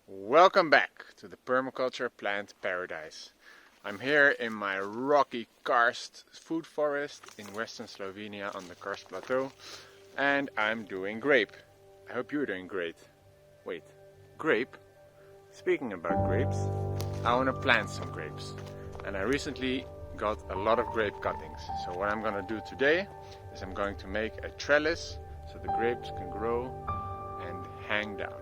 Welcome back to the Permaculture Plant Paradise. I'm here in my rocky karst food forest in western Slovenia on the Karst Plateau, and I'm doing grape. I hope you're doing great. Wait, grape? Speaking about grapes, I want to plant some grapes, and I recently got a lot of grape cuttings. So what I'm going to do today is I'm going to make a trellis so the grapes can grow and hang down.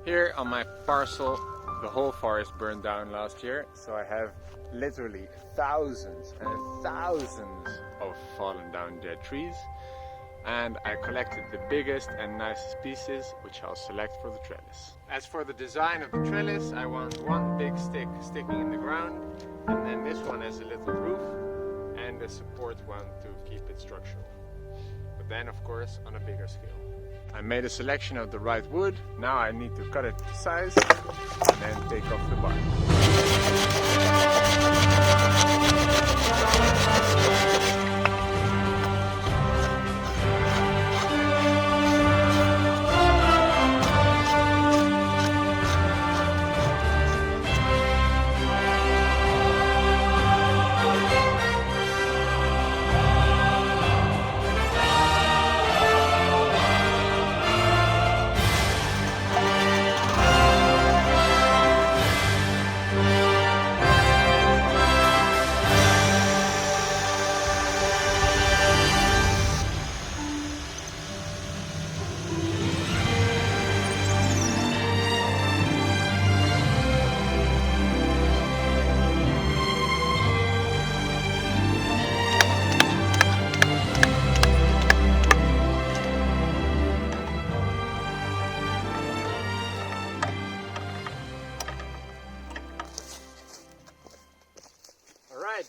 Here on my parcel, the whole forest burned down last year, so I have literally thousands and thousands of fallen down dead trees, and I collected the biggest and nicest pieces, which I'll select for the trellis. As for the design of the trellis, I want one big stick sticking in the ground, and then this one has a little roof and a support one to keep it structural, but then of course on a bigger scale. I made a selection of the right wood. Now I need to cut it to size and then take off the bark.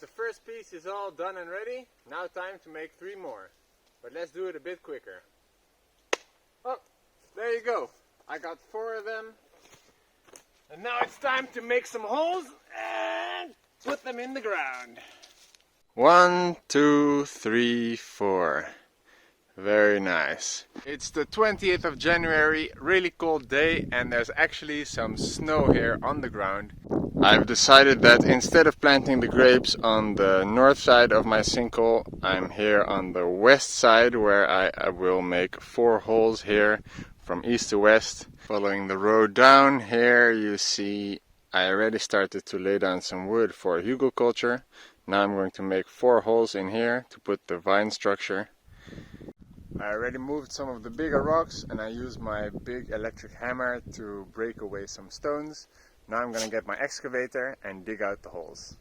The first piece is all done and ready. Now time to make 3 more. But let's do it a bit quicker. Oh, there you go. I got 4 of them. And now it's time to make some holes and put them in the ground. 1, 2, 3, 4. Very nice. It's the 20th of January, really cold day, and there's actually some snow here on the ground. I've decided that instead of planting the grapes on the north side of my sinkhole, I'm here on the west side, where I will make 4 holes here from east to west. Following the road down here, you see I already started to lay down some wood for hugelkultur. Now I'm going to make 4 holes in here to put the vine structure. I already moved some of the bigger rocks, and I used my big electric hammer to break away some stones. Now I'm going to get my excavator and dig out the holes.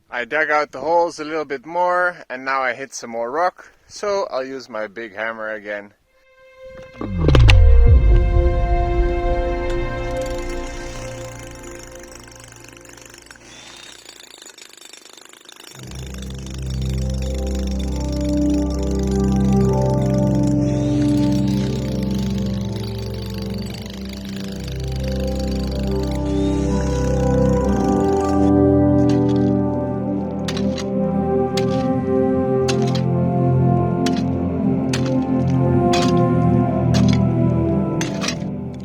I dug out the holes a little bit more, and now I hit some more rock, so I'll use my big hammer again.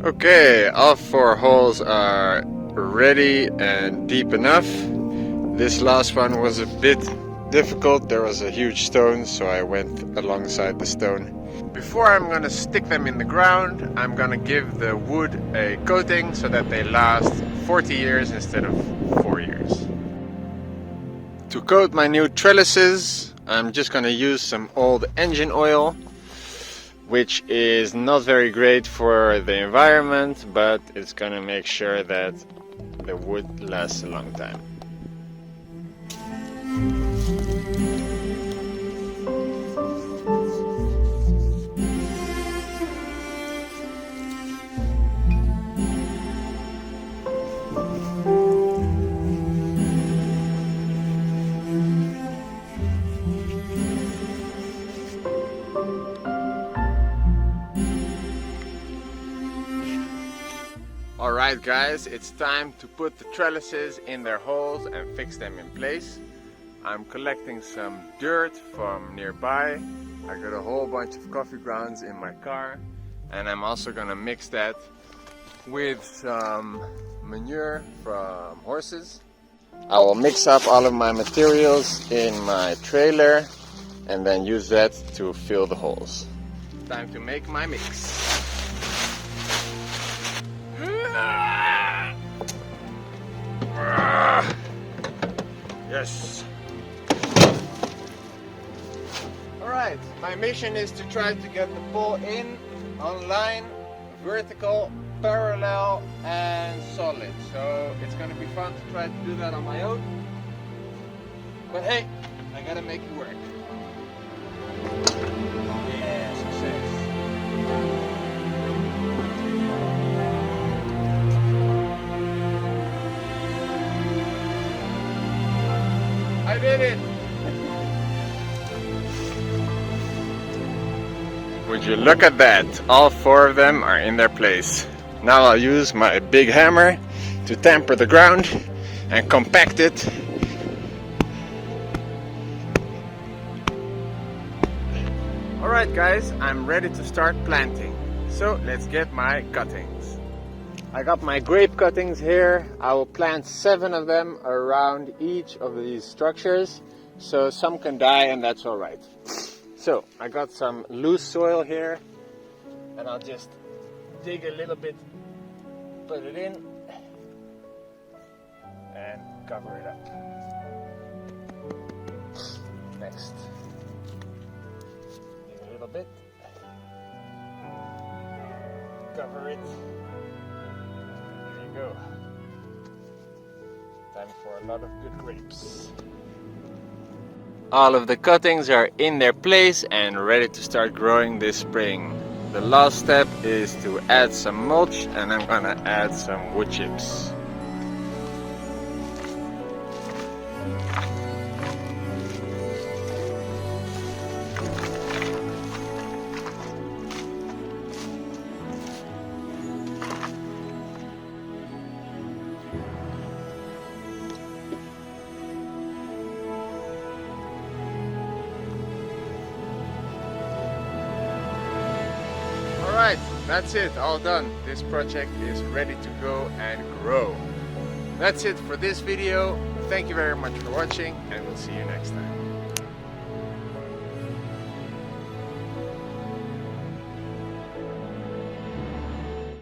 Okay, all 4 holes are ready and deep enough. This last one was a bit difficult. There was a huge stone, so I went alongside the stone. Before I'm gonna stick them in the ground, I'm gonna give the wood a coating so that they last 40 years instead of 4 years. To coat my new trellises, I'm just gonna use some old engine oil, which is not very great for the environment, but it's gonna make sure that the wood lasts a long time. Alright guys, it's time to put the trellises in their holes and fix them in place. I'm collecting some dirt from nearby. I got a whole bunch of coffee grounds in my car, and I'm also gonna mix that with some manure from horses. I will mix up all of my materials in my trailer and then use that to fill the holes. Time to make my mix. Yes. Alright, my mission is to try to get the pole in, online, vertical, parallel and solid. So it's gonna be fun to try to do that on my own. But hey, I gotta make it work. Yeah, success. I did it! Would you look at that? All 4 of them are in their place. Now I'll use my big hammer to tamper the ground and compact it. Alright guys, I'm ready to start planting. So let's get my cuttings. I got my grape cuttings here. I will plant 7 of them around each of these structures, so some can die and that's alright. So I got some loose soil here and I'll just dig a little bit, put it in and cover it up. Next, dig a little bit, cover it. Go. Time for a lot of good grapes. All of the cuttings are in their place and ready to start growing this spring. The last step is to add some mulch, and I'm gonna add some wood chips. Alright, that's it, all done. This project is ready to go and grow. That's it for this video. Thank you very much for watching, and we'll see you next time.